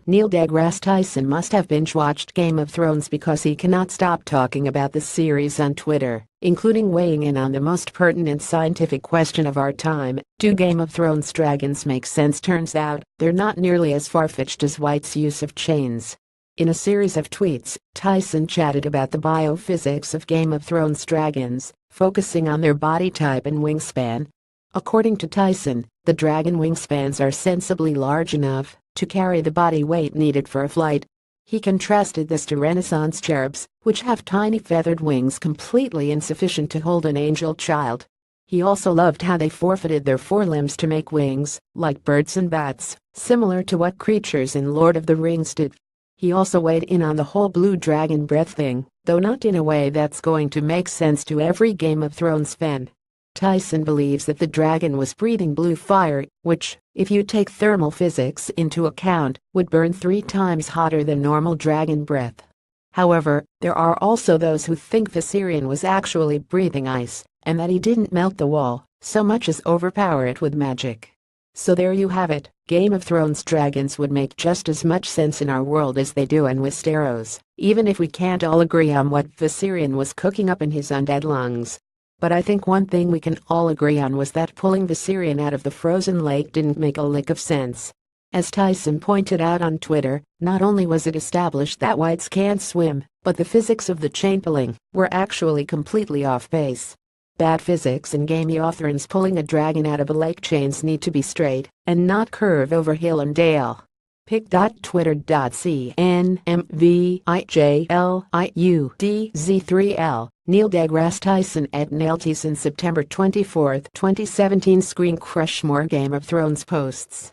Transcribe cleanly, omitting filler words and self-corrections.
Neil deGrasse Tyson must have binge-watched Game of Thrones because he cannot stop talking about the series on Twitter, including weighing in on the most pertinent scientific question of our time: do Game of Thrones dragons make sense? Turns out, they're not nearly as far-fetched as White's use of chains. In a series of tweets, Tyson chatted about the biophysics of Game of Thrones dragons, focusing on their body type and wingspan. According to Tyson, the dragon wingspans are sensibly large enough to carry the body weight needed for a flight. He contrasted this to Renaissance cherubs, which have tiny feathered wings completely insufficient to hold an angel child. He also loved how they forfeited their forelimbs to make wings, like birds and bats, similar to what creatures in Lord of the Rings did. He also weighed in on the whole blue dragon breath thing, though not in a way that's going to make sense to every Game of Thrones fan. Tyson believes that the dragon was breathing blue fire, which, if you take thermal physics into account, would burn 3 times hotter than normal dragon breath. However, there are also those who think Viserion was actually breathing ice, and that he didn't melt the wall so much as overpower it with magic. So there you have it. Game of Thrones dragons would make just as much sense in our world as they do in Westeros, even if we can't all agree on what Viserion was cooking up in his undead lungs. But I think one thing we can all agree on was that pulling Viserion out of the frozen lake didn't make a lick of sense. As Tyson pointed out on Twitter, not only was it established that whites can't swim, but the physics of the chain pulling were actually completely off base. Bad physics in Game of Thrones. Pulling a dragon out of a lake, chains need to be straight and not curve over hill and dale. pic.twitter.cnmvijliudz3l Neil deGrasse Tyson at Neil Tyson September 24, 2017 Screen Crush. More Game of Thrones posts.